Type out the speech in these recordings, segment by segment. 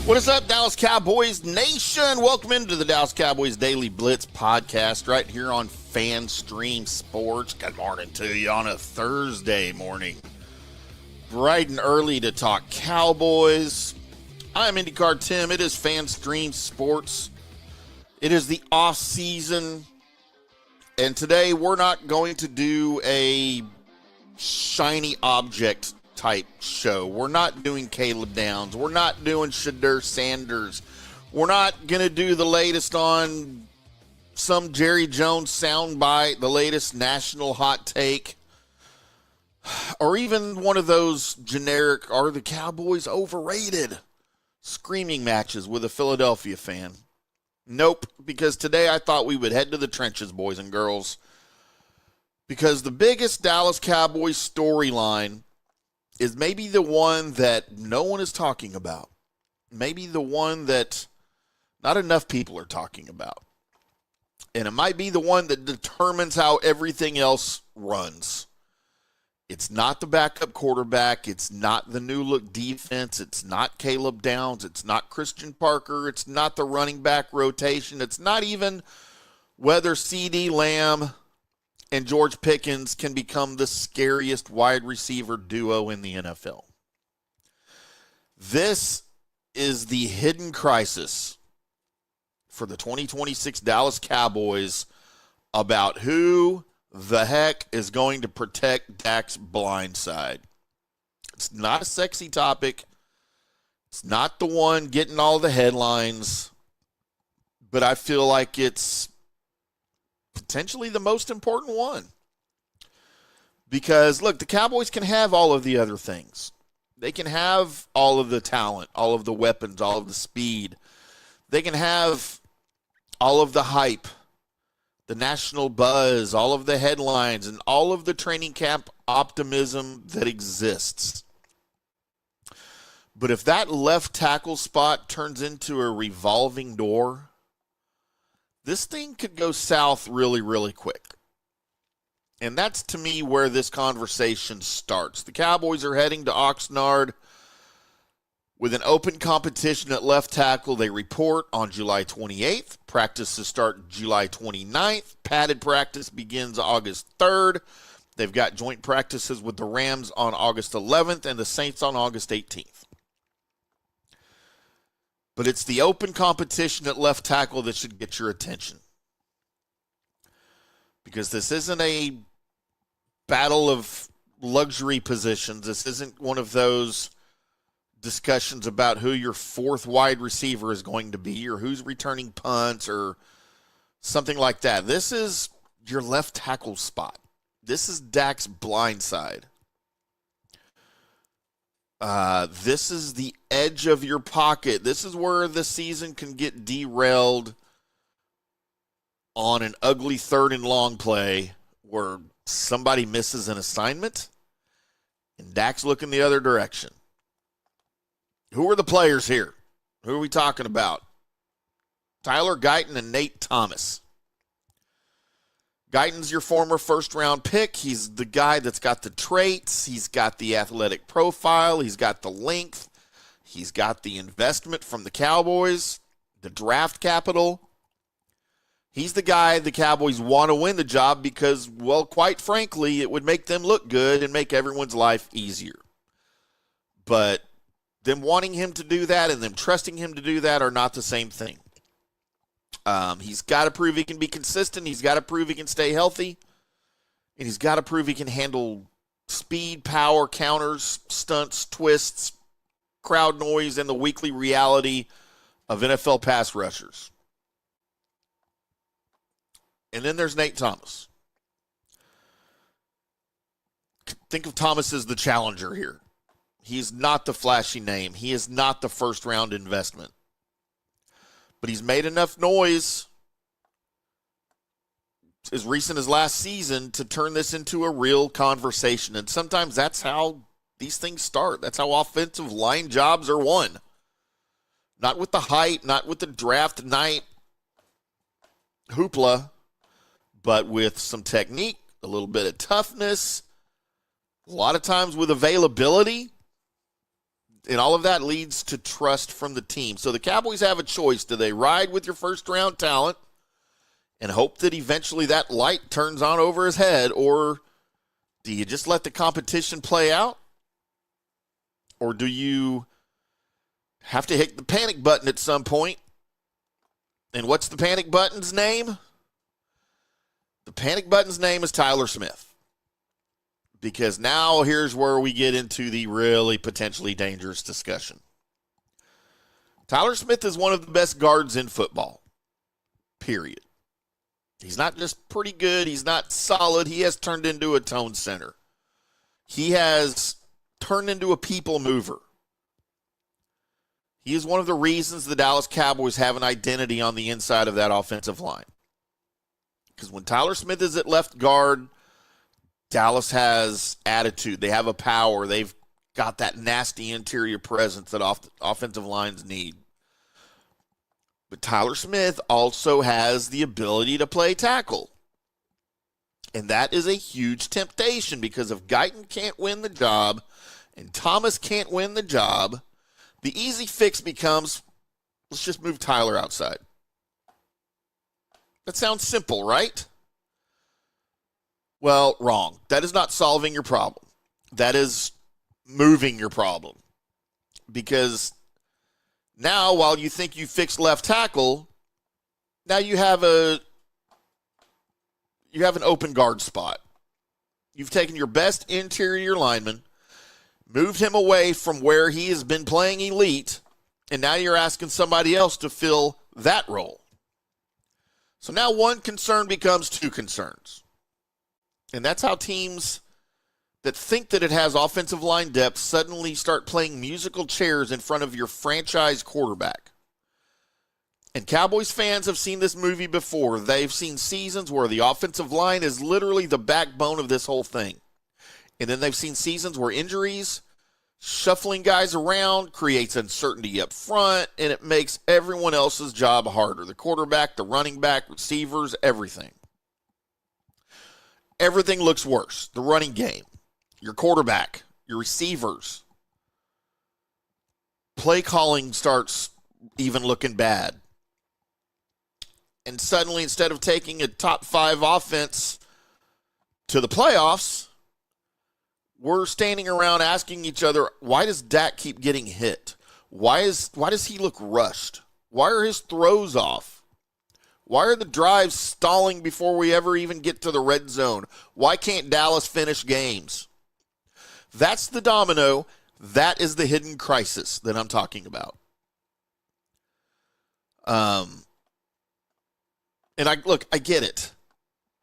What is up, Dallas Cowboys Nation? Welcome into the Dallas Cowboys Daily Blitz podcast right here on FanStream Sports. Good morning to you on a Thursday morning. Bright and early to talk Cowboys. I'm IndyCar Tim. It is FanStream Sports. It is the off season. And today we're not going to do a shiny object type show. We're not doing Caleb Downs. We're not doing Shadur Sanders. We're not going to do the latest on some Jerry Jones soundbite, the latest national hot take, or even one of those generic, are the Cowboys overrated screaming matches with a Philadelphia fan. Nope, because today I thought we would head to the trenches, boys and girls, because the biggest Dallas Cowboys storyline is maybe the one that no one is talking about. Maybe the one that not enough people are talking about. And it might be the one that determines how everything else runs. It's not the backup quarterback. It's not the new look defense. It's not Caleb Downs. It's not Christian Parker. It's not the running back rotation. It's not even whether CeeDee Lamb and George Pickens can become the scariest wide receiver duo in the NFL. This is the hidden crisis for the 2026 Dallas Cowboys about who the heck is going to protect Dak's blind side. It's not a sexy topic. It's not the one getting all the headlines, but I feel like it's potentially the most important one. Because, look, the Cowboys can have all of the other things. They can have all of the talent, all of the weapons, all of the speed. They can have all of the hype, the national buzz, all of the headlines, and all of the training camp optimism that exists. But if that left tackle spot turns into a revolving door, this thing could go south really, really quick. And that's, to me, where this conversation starts. The Cowboys are heading to Oxnard with an open competition at left tackle. They report on July 28th. Practices start July 29th. Padded practice begins August 3rd. They've got joint practices with the Rams on August 11th and the Saints on August 18th. But it's the open competition at left tackle that should get your attention. Because this isn't a battle of luxury positions. This isn't one of those discussions about who your fourth wide receiver is going to be or who's returning punts or something like that. This is your left tackle spot. This is Dak's blind side. This is the edge of your pocket. This is where the season can get derailed on an ugly third and long play where somebody misses an assignment and Dak's looking the other direction. Who are the players here? Who are we talking about? Tyler Guyton and Nate Thomas. Guyton's your former first-round pick. He's the guy that's got the traits. He's got the athletic profile. He's got the length. He's got the investment from the Cowboys, the draft capital. He's the guy the Cowboys want to win the job because, well, quite frankly, it would make them look good and make everyone's life easier. But them wanting him to do that and them trusting him to do that are not the same thing. He's got to prove he can be consistent. He's got to prove he can stay healthy. And he's got to prove he can handle speed, power, counters, stunts, twists, crowd noise, and the weekly reality of NFL pass rushers. And then there's Nate Thomas. Think of Thomas as the challenger here. He's not the flashy name. He is not the first-round investment. But he's made enough noise as recent as last season to turn this into a real conversation. And sometimes that's how these things start. That's how offensive line jobs are won. Not with the height, not with the draft night hoopla, but with some technique, a little bit of toughness, A lot of times with availability, and all of that leads to trust from the team. So the Cowboys have a choice. Do they ride with your first-round talent and hope that eventually that light turns on over his head, or do you just let the competition play out? Or do you have to hit the panic button at some point? And what's the panic button's name? The panic button's name is Tyler Smith. Because now here's where we get into the really potentially dangerous discussion. Tyler Smith is one of the best guards in football, period. He's not just pretty good. He's not solid. He has turned into a tone center. He has turned into a people mover. He is one of the reasons the Dallas Cowboys have an identity on the inside of that offensive line. Because when Tyler Smith is at left guard, Dallas has attitude. They have a power. They've got that nasty interior presence that offensive lines need. But Tyler Smith also has the ability to play tackle. And that is a huge temptation, because if Guyton can't win the job and Thomas can't win the job, the easy fix becomes, let's just move Tyler outside. That sounds simple, right? Well, wrong. That is not solving your problem. That is moving your problem. Because now, while you think you fixed left tackle, now you have an open guard spot. You've taken your best interior lineman, moved him away from where he has been playing elite, and now you're asking somebody else to fill that role. So now one concern becomes two concerns. And that's how teams that think that it has offensive line depth suddenly start playing musical chairs in front of your franchise quarterback. And Cowboys fans have seen this movie before. They've seen seasons where the offensive line is literally the backbone of this whole thing. And then they've seen seasons where injuries, shuffling guys around, creates uncertainty up front, and it makes everyone else's job harder. The quarterback, the running back, receivers, everything. Everything looks worse. The running game, your quarterback, your receivers. Play calling starts even looking bad. And suddenly, instead of taking a top 5 offense to the playoffs, we're standing around asking each other, why does Dak keep getting hit? Why does he look rushed? Why are his throws off? Why are the drives stalling before we ever even get to the red zone? Why can't Dallas finish games? That's the domino. That is the hidden crisis that I'm talking about. And I get it.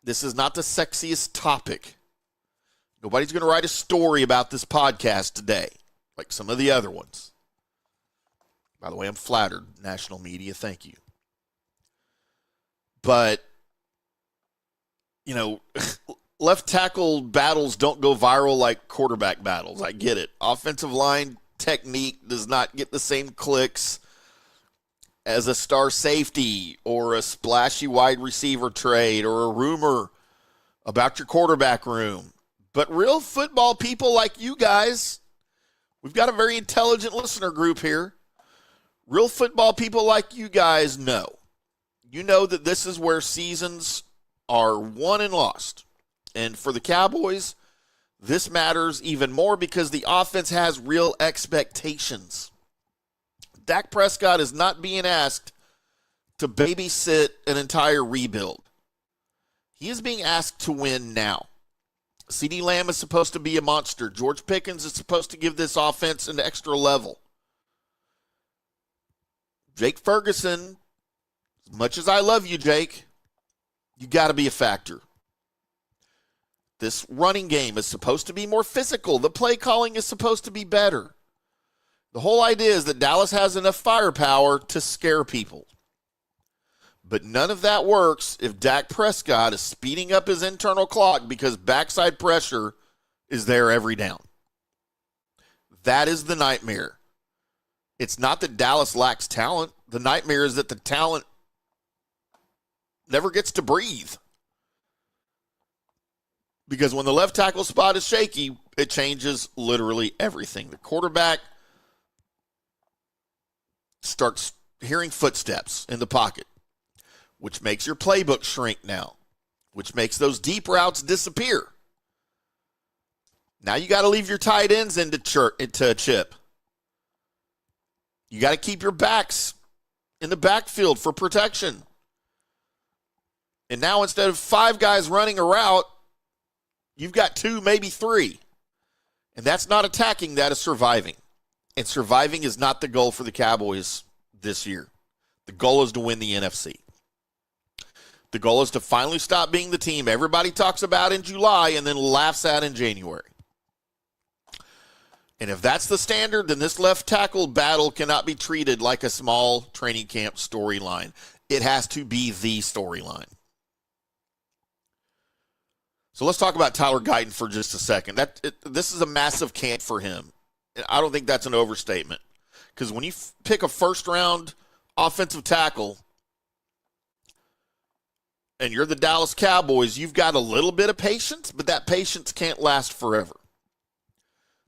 This is not the sexiest topic. Nobody's going to write a story about this podcast today, like some of the other ones. By the way, I'm flattered, national media. Thank you. But, left tackle battles don't go viral like quarterback battles. I get it. Offensive line technique does not get the same clicks as a star safety or a splashy wide receiver trade or a rumor about your quarterback room. But real football people like you guys, we've got a very intelligent listener group here. Real football people like you guys know. You know that this is where seasons are won and lost. And for the Cowboys, this matters even more because the offense has real expectations. Dak Prescott is not being asked to babysit an entire rebuild. He is being asked to win now. CeeDee Lamb is supposed to be a monster. George Pickens is supposed to give this offense an extra level. Jake Ferguson, as much as I love you, Jake, you got to be a factor. This running game is supposed to be more physical. The play calling is supposed to be better. The whole idea is that Dallas has enough firepower to scare people. But none of that works if Dak Prescott is speeding up his internal clock because backside pressure is there every down. That is the nightmare. It's not that Dallas lacks talent. The nightmare is that the talent never gets to breathe. Because when the left tackle spot is shaky, It changes literally everything. The quarterback starts hearing footsteps in the pocket, which makes your playbook shrink now, which makes those deep routes disappear. Now you got to leave your tight ends into chip. You got to keep your backs in the backfield for protection. And now instead of 5 guys running a route, you've got 2, maybe 3. And that's not attacking, that is surviving. And surviving is not the goal for the Cowboys this year. The goal is to win the NFC. The goal is to finally stop being the team everybody talks about in July and then laughs at in January. And if that's the standard, then this left tackle battle cannot be treated like a small training camp storyline. It has to be the storyline. So let's talk about Tyler Guyton for just a second. This is a massive camp for him. I don't think that's an overstatement. Because when you pick a first-round offensive tackle and you're the Dallas Cowboys, you've got a little bit of patience, but that patience can't last forever.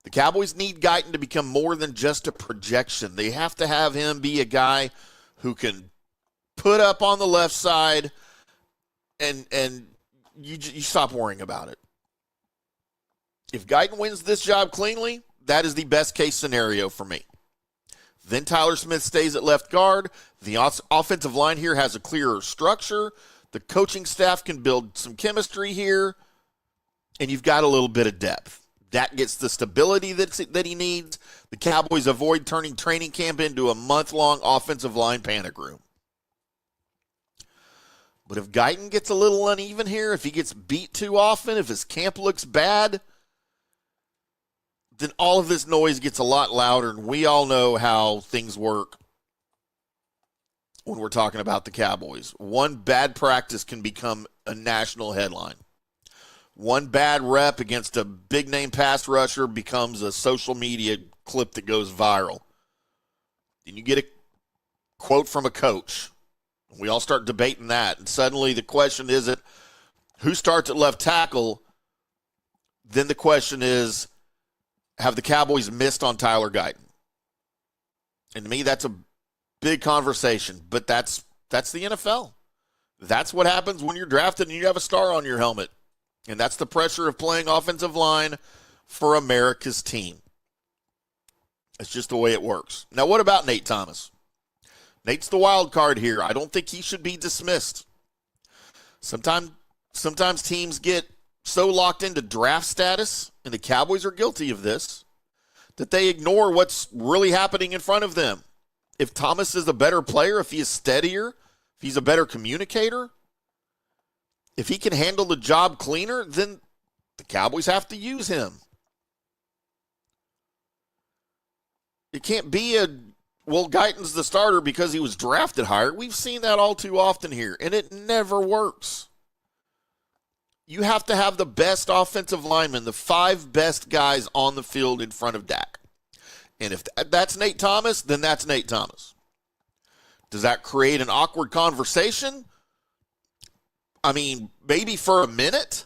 The Cowboys need Guyton to become more than just a projection. They have to have him be a guy who can put up on the left side and you stop worrying about it. If Guyton wins this job cleanly, that is the best case scenario for me. Then Tyler Smith stays at left guard. The offensive line here has a clearer structure. The coaching staff can build some chemistry here, and you've got a little bit of depth. That gets the stability that he needs. The Cowboys avoid turning training camp into a month-long offensive line panic room. But if Guyton gets a little uneven here, if he gets beat too often, if his camp looks bad, then all of this noise gets a lot louder, and we all know how things work when we're talking about the Cowboys. One bad practice can become a national headline. One bad rep against a big-name pass rusher becomes a social media clip that goes viral. Then you get a quote from a coach. We all start debating that, and suddenly the question isn't who starts at left tackle. Then the question is, have the Cowboys missed on Tyler Guyton? And to me, that's a big conversation, but that's the NFL. That's what happens when you're drafted and you have a star on your helmet. And that's the pressure of playing offensive line for America's team. It's just the way it works. Now, what about Nate Thomas? Nate's the wild card here. I don't think he should be dismissed. Sometimes teams get so locked into draft status, and the Cowboys are guilty of this, that they ignore what's really happening in front of them. If Thomas is a better player, if he is steadier, if he's a better communicator, if he can handle the job cleaner, then the Cowboys have to use him. It can't be Guyton's the starter because he was drafted higher. We've seen that all too often here, and it never works. You have to have the best offensive linemen, the 5 best guys on the field in front of Dak. And if that's Nate Thomas, then that's Nate Thomas. Does that create an awkward conversation? I mean, maybe for a minute.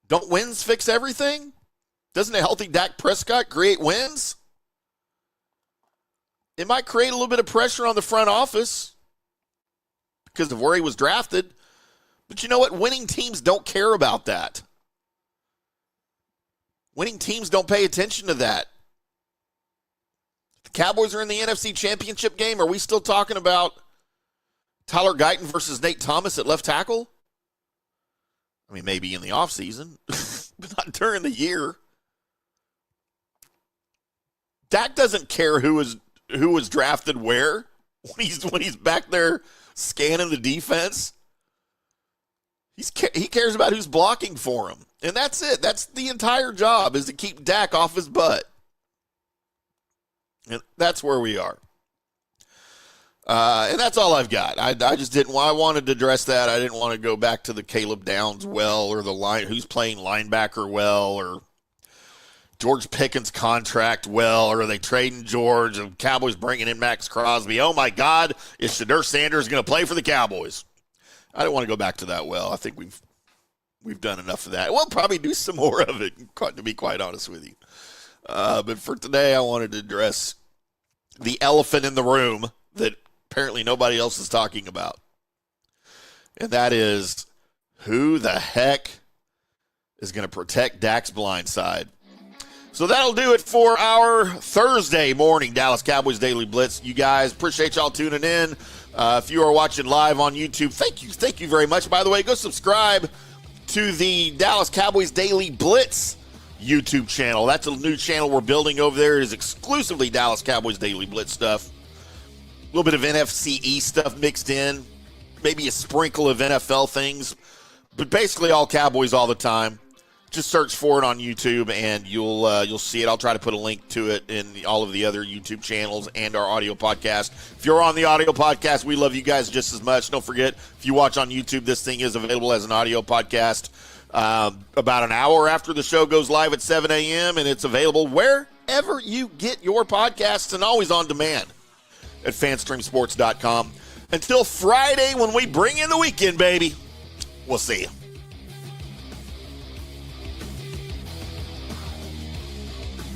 Don't wins fix everything? Doesn't a healthy Dak Prescott create wins? It might create a little bit of pressure on the front office because of where he was drafted. But you know what? Winning teams don't care about that. Winning teams don't pay attention to that. The Cowboys are in the NFC Championship game. Are we still talking about Tyler Guyton versus Nate Thomas at left tackle? I mean, maybe in the offseason, but not during the year. Dak doesn't care who was drafted where when he's back there scanning the defense. He cares about who's blocking for him. And that's it. That's the entire job, is to keep Dak off his butt. And that's where we are. And that's all I've got. I wanted to address that. I didn't want to go back to the Caleb Downs well, or the who's playing linebacker well, or George Pickens contract well, or are they trading George and Cowboys bringing in Max Crosby? Oh my God, is Shedeur Sanders going to play for the Cowboys? I don't want to go back to that well. I think We've done enough of that. We'll probably do some more of it, to be quite honest with you. But for today, I wanted to address the elephant in the room that apparently nobody else is talking about. And that is, who the heck is going to protect Dak's blind side? So that'll do it for our Thursday morning Dallas Cowboys Daily Blitz. You guys, appreciate y'all tuning in. If you are watching live on YouTube, thank you very much. By the way, go subscribe to the Dallas Cowboys Daily Blitz YouTube channel. That's a new channel we're building over there. It is exclusively Dallas Cowboys Daily Blitz stuff. A little bit of NFC East stuff mixed in, maybe a sprinkle of NFL things, but basically all Cowboys all the time. Just search for it on YouTube, and you'll see it. I'll try to put a link to it in all of the other YouTube channels and our audio podcast. If you're on the audio podcast, we love you guys just as much. Don't forget, if you watch on YouTube, this thing is available as an audio podcast about an hour after the show goes live at 7 a.m., and it's available wherever you get your podcasts and always on demand at fanstreamsports.com. Until Friday when we bring in the weekend, baby, we'll see you.